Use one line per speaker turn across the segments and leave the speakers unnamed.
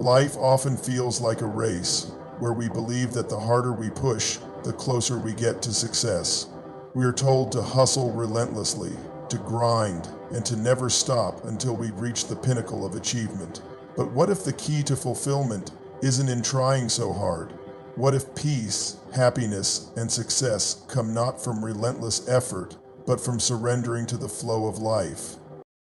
Life often feels like a race, where we believe that the harder we push, the closer we get to success. We are told to hustle relentlessly, to grind, and to never stop until we reach the pinnacle of achievement. But what if the key to fulfillment isn't in trying so hard? What if peace, happiness, and success come not from relentless effort, but from surrendering to the flow of life?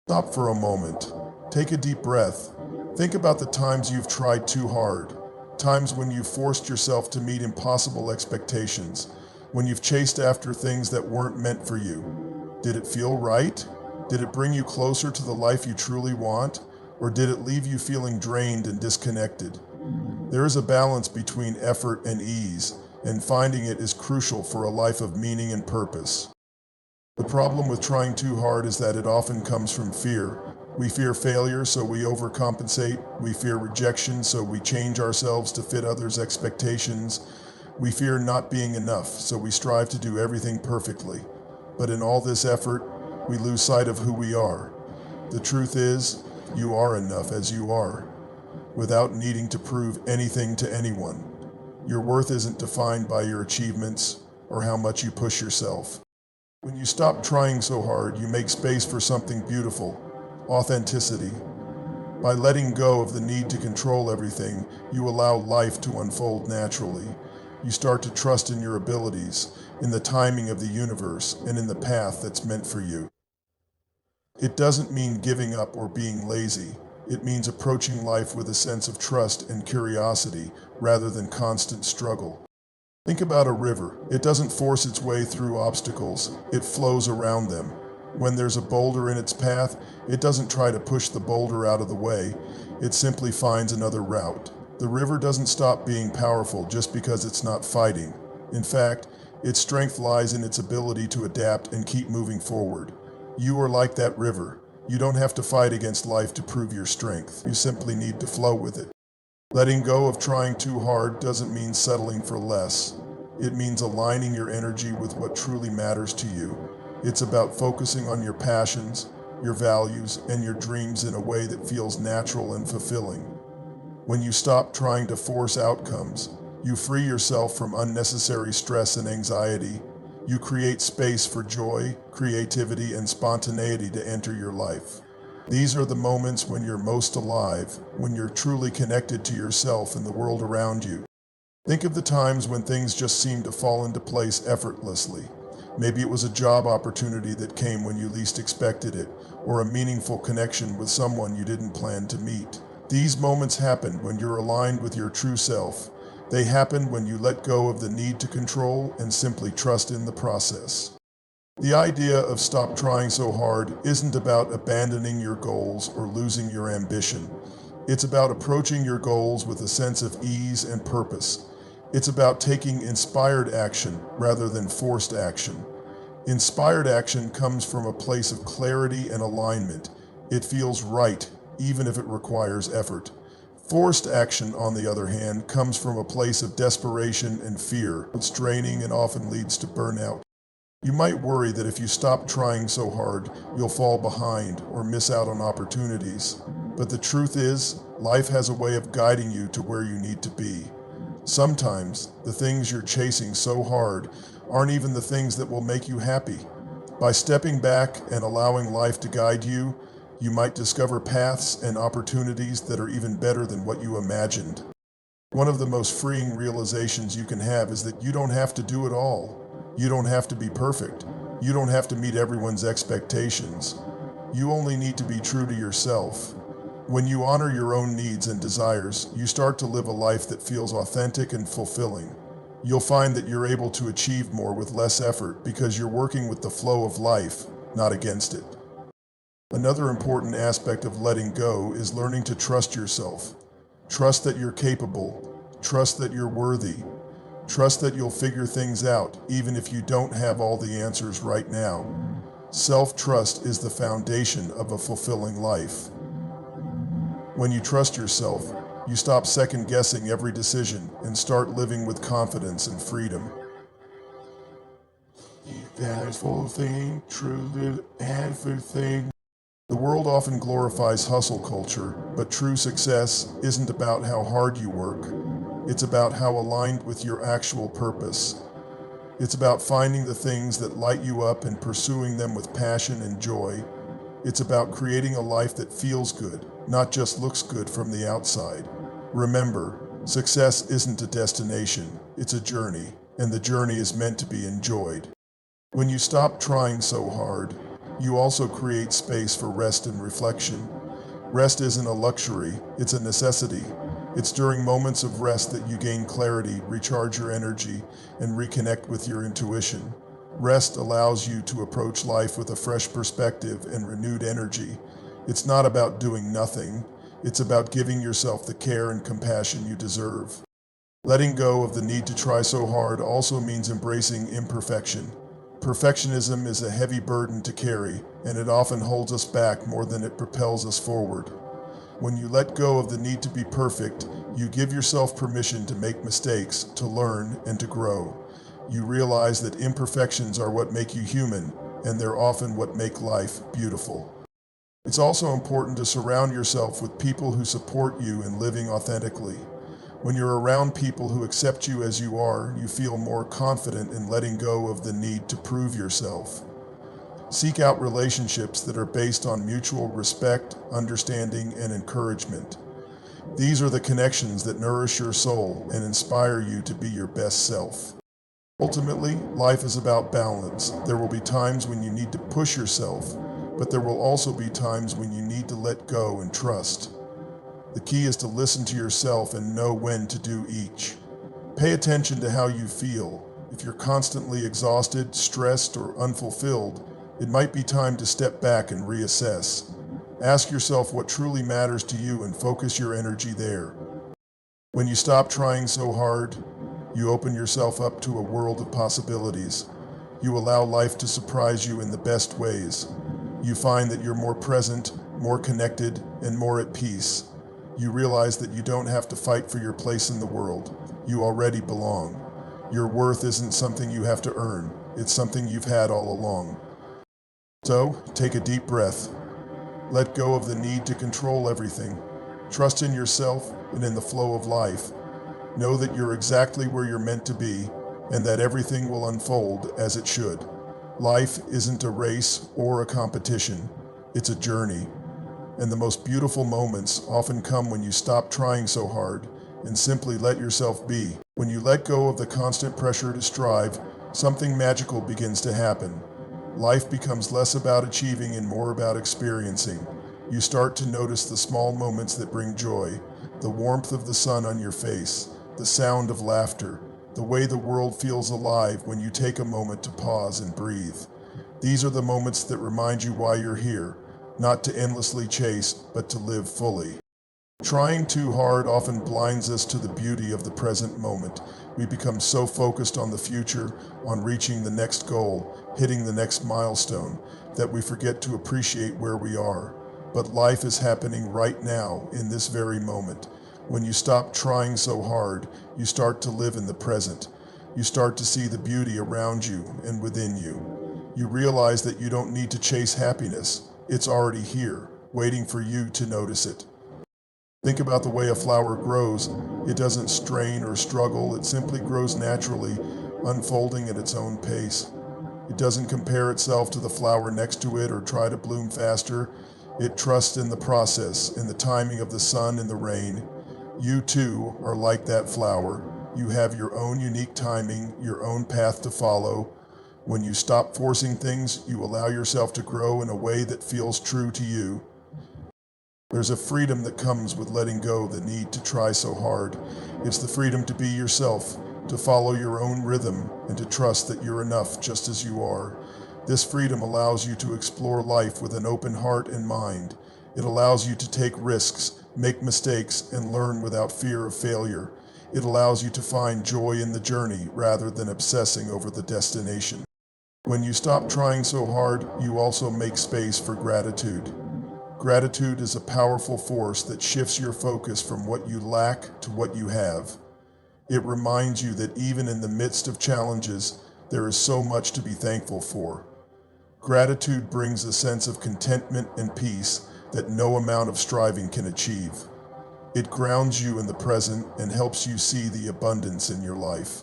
Stop for a moment. Take a deep breath. Think about the times you've tried too hard, times when you've forced yourself to meet impossible expectations, when you've chased after things that weren't meant for you. Did it feel right? Did it bring you closer to the life you truly want? Or did it leave you feeling drained and disconnected? There is a balance between effort and ease, and finding it is crucial for a life of meaning and purpose. The problem with trying too hard is that it often comes from fear. We fear failure, so we overcompensate. We fear rejection, so we change ourselves to fit others' expectations. We fear not being enough, so we strive to do everything perfectly. But in all this effort, we lose sight of who we are. The truth is, you are enough as you are, without needing to prove anything to anyone. Your worth isn't defined by your achievements or how much you push yourself. When you stop trying so hard, you make space for something beautiful: authenticity. By letting go of the need to control everything, you allow life to unfold naturally. You start to trust in your abilities, in the timing of the universe, and in the path that's meant for you. It doesn't mean giving up or being lazy. It means approaching life with a sense of trust and curiosity rather than constant struggle. Think about a river. It doesn't force its way through obstacles, it flows around them. When there's a boulder in its path, it doesn't try to push the boulder out of the way, it simply finds another route. The river doesn't stop being powerful just because it's not fighting. In fact, its strength lies in its ability to adapt and keep moving forward. You are like that river. You don't have to fight against life to prove your strength. You simply need to flow with it. Letting go of trying too hard doesn't mean settling for less. It means aligning your energy with what truly matters to you. It's about focusing on your passions, your values, and your dreams in a way that feels natural and fulfilling. When you stop trying to force outcomes, you free yourself from unnecessary stress and anxiety. You create space for joy, creativity, and spontaneity to enter your life. These are the moments when you're most alive, when you're truly connected to yourself and the world around you. Think of the times when things just seemed to fall into place effortlessly. Maybe it was a job opportunity that came when you least expected it, or a meaningful connection with someone you didn't plan to meet. These moments happen when you're aligned with your true self. They happen when you let go of the need to control and simply trust in the process. The idea of stop trying so hard isn't about abandoning your goals or losing your ambition. It's about approaching your goals with a sense of ease and purpose. It's about taking inspired action rather than forced action. Inspired action comes from a place of clarity and alignment. It feels right, even if it requires effort. Forced action, on the other hand, comes from a place of desperation and fear. It's draining and often leads to burnout. You might worry that if you stop trying so hard, you'll fall behind or miss out on opportunities. But the truth is, life has a way of guiding you to where you need to be. Sometimes, the things you're chasing so hard aren't even the things that will make you happy. By stepping back and allowing life to guide you, you might discover paths and opportunities that are even better than what you imagined. One of the most freeing realizations you can have is that you don't have to do it all. You don't have to be perfect. You don't have to meet everyone's expectations. You only need to be true to yourself. When you honor your own needs and desires, you start to live a life that feels authentic and fulfilling. You'll find that you're able to achieve more with less effort because you're working with the flow of life, not against it. Another important aspect of letting go is learning to trust yourself. Trust that you're capable. Trust that you're worthy. Trust that you'll figure things out, even if you don't have all the answers right now. Self-trust is the foundation of a fulfilling life. When you trust yourself, you stop second-guessing every decision and start living with confidence and freedom. That is full thing, truly everything. The world often glorifies hustle culture, but true success isn't about how hard you work. It's about how aligned with your actual purpose. It's about finding the things that light you up and pursuing them with passion and joy. It's about creating a life that feels good, not just looks good from the outside. Remember, success isn't a destination, it's a journey, and the journey is meant to be enjoyed. When you stop trying so hard, you also create space for rest and reflection. Rest isn't a luxury, it's a necessity. It's during moments of rest that you gain clarity, recharge your energy, and reconnect with your intuition. Rest allows you to approach life with a fresh perspective and renewed energy. It's not about doing nothing, it's about giving yourself the care and compassion you deserve. Letting go of the need to try so hard also means embracing imperfection. Perfectionism is a heavy burden to carry, and it often holds us back more than it propels us forward. When you let go of the need to be perfect, you give yourself permission to make mistakes, to learn, and to grow. You realize that imperfections are what make you human, and they're often what make life beautiful. It's also important to surround yourself with people who support you in living authentically. When you're around people who accept you as you are, you feel more confident in letting go of the need to prove yourself. Seek out relationships that are based on mutual respect, understanding, and encouragement. These are the connections that nourish your soul and inspire you to be your best self. Ultimately, life is about balance. There will be times when you need to push yourself, but there will also be times when you need to let go and trust. The key is to listen to yourself and know when to do each. Pay attention to how you feel. If you're constantly exhausted, stressed, or unfulfilled, it might be time to step back and reassess. Ask yourself what truly matters to you and focus your energy there. When you stop trying so hard, you open yourself up to a world of possibilities. You allow life to surprise you in the best ways. You find that you're more present, more connected, and more at peace. You realize that you don't have to fight for your place in the world. You already belong. Your worth isn't something you have to earn. It's something you've had all along. So, take a deep breath. Let go of the need to control everything. Trust in yourself and in the flow of life. Know that you're exactly where you're meant to be, and that everything will unfold as it should. Life isn't a race or a competition. It's a journey. And the most beautiful moments often come when you stop trying so hard and simply let yourself be. When you let go of the constant pressure to strive, something magical begins to happen. Life becomes less about achieving and more about experiencing. You start to notice the small moments that bring joy, the warmth of the sun on your face, the sound of laughter, the way the world feels alive when you take a moment to pause and breathe. These are the moments that remind you why you're here, not to endlessly chase, but to live fully. Trying too hard often blinds us to the beauty of the present moment. We become so focused on the future, on reaching the next goal, hitting the next milestone, that we forget to appreciate where we are. But life is happening right now, in this very moment. When you stop trying so hard, you start to live in the present. You start to see the beauty around you and within you. You realize that you don't need to chase happiness. It's already here, waiting for you to notice it. Think about the way a flower grows. It doesn't strain or struggle. It simply grows naturally, unfolding at its own pace. It doesn't compare itself to the flower next to it or try to bloom faster. It trusts in the process, in the timing of the sun and the rain. You too are like that flower. You have your own unique timing, your own path to follow. When you stop forcing things, you allow yourself to grow in a way that feels true to you. There's a freedom that comes with letting go the need to try so hard. It's the freedom to be yourself, to follow your own rhythm, and to trust that you're enough just as you are. This freedom allows you to explore life with an open heart and mind. It allows you to take risks, make mistakes, and learn without fear of failure. It allows you to find joy in the journey rather than obsessing over the destination. When you stop trying so hard, you also make space for gratitude. Gratitude is a powerful force that shifts your focus from what you lack to what you have. It reminds you that even in the midst of challenges, there is so much to be thankful for. Gratitude brings a sense of contentment and peace that no amount of striving can achieve. It grounds you in the present and helps you see the abundance in your life.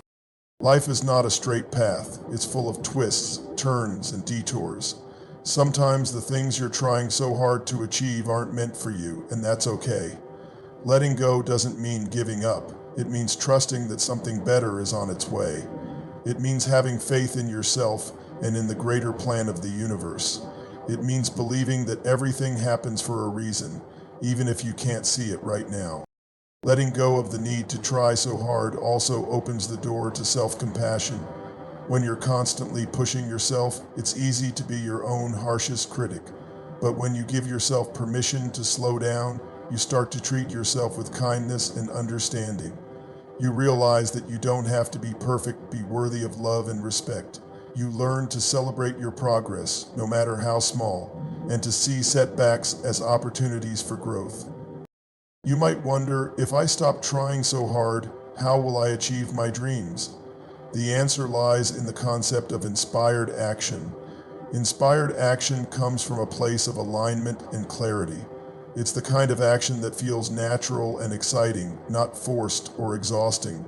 Life is not a straight path. It's full of twists, turns, and detours. Sometimes the things you're trying so hard to achieve aren't meant for you, and that's okay. Letting go doesn't mean giving up. It means trusting that something better is on its way. It means having faith in yourself and in the greater plan of the universe. It means believing that everything happens for a reason, even if you can't see it right now. Letting go of the need to try so hard also opens the door to self-compassion. When you're constantly pushing yourself, it's easy to be your own harshest critic. But when you give yourself permission to slow down, you start to treat yourself with kindness and understanding. You realize that you don't have to be perfect to be worthy of love and respect. You learn to celebrate your progress, no matter how small, and to see setbacks as opportunities for growth. You might wonder, if I stop trying so hard, how will I achieve my dreams? The answer lies in the concept of inspired action. Inspired action comes from a place of alignment and clarity. It's the kind of action that feels natural and exciting, not forced or exhausting.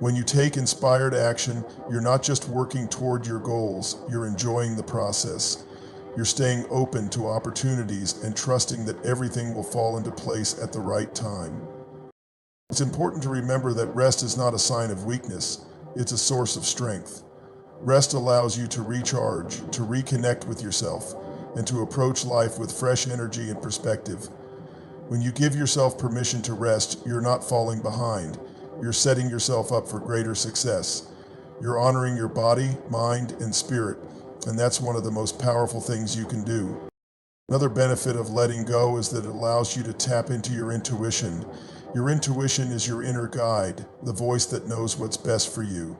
When you take inspired action, you're not just working toward your goals, you're enjoying the process. You're staying open to opportunities and trusting that everything will fall into place at the right time. It's important to remember that rest is not a sign of weakness, it's a source of strength. Rest allows you to recharge, to reconnect with yourself, and to approach life with fresh energy and perspective. When you give yourself permission to rest, you're not falling behind. You're setting yourself up for greater success. You're honoring your body, mind, and spirit, and that's one of the most powerful things you can do. Another benefit of letting go is that it allows you to tap into your intuition. Your intuition is your inner guide, the voice that knows what's best for you.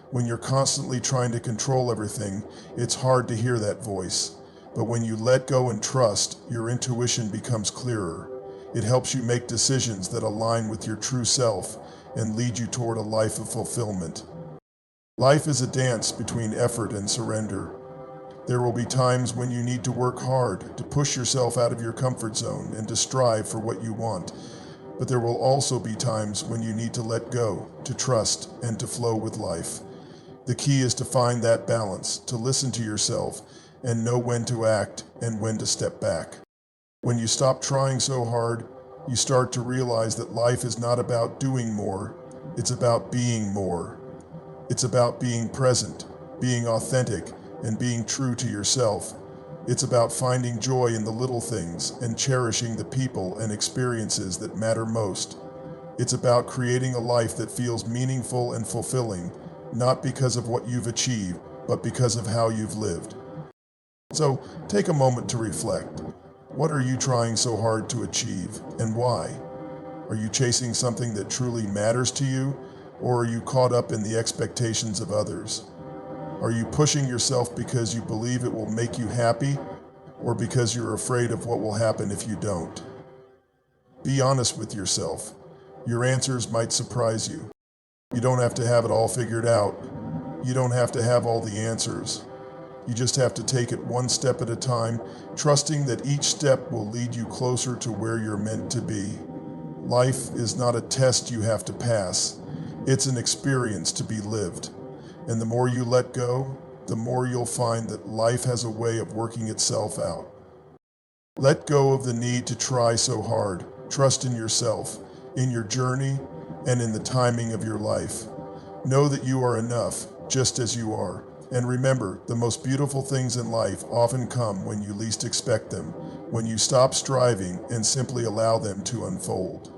When you're constantly trying to control everything, it's hard to hear that voice. But when you let go and trust, your intuition becomes clearer. It helps you make decisions that align with your true self and lead you toward a life of fulfillment. Life is a dance between effort and surrender. There will be times when you need to work hard, to push yourself out of your comfort zone and to strive for what you want. But there will also be times when you need to let go, to trust, and to flow with life. The key is to find that balance, to listen to yourself, and know when to act and when to step back. When you stop trying so hard, you start to realize that life is not about doing more, it's about being more. It's about being present, being authentic, and being true to yourself. It's about finding joy in the little things and cherishing the people and experiences that matter most. It's about creating a life that feels meaningful and fulfilling, not because of what you've achieved, but because of how you've lived. So, take a moment to reflect. What are you trying so hard to achieve, and why? Are you chasing something that truly matters to you, or are you caught up in the expectations of others? Are you pushing yourself because you believe it will make you happy, or because you're afraid of what will happen if you don't? Be honest with yourself. Your answers might surprise you. You don't have to have it all figured out. You don't have to have all the answers. You just have to take it one step at a time, trusting that each step will lead you closer to where you're meant to be. Life is not a test you have to pass. It's an experience to be lived. And the more you let go, the more you'll find that life has a way of working itself out. Let go of the need to try so hard. Trust in yourself, in your journey, and in the timing of your life. Know that you are enough, just as you are. And remember, the most beautiful things in life often come when you least expect them, when you stop striving and simply allow them to unfold.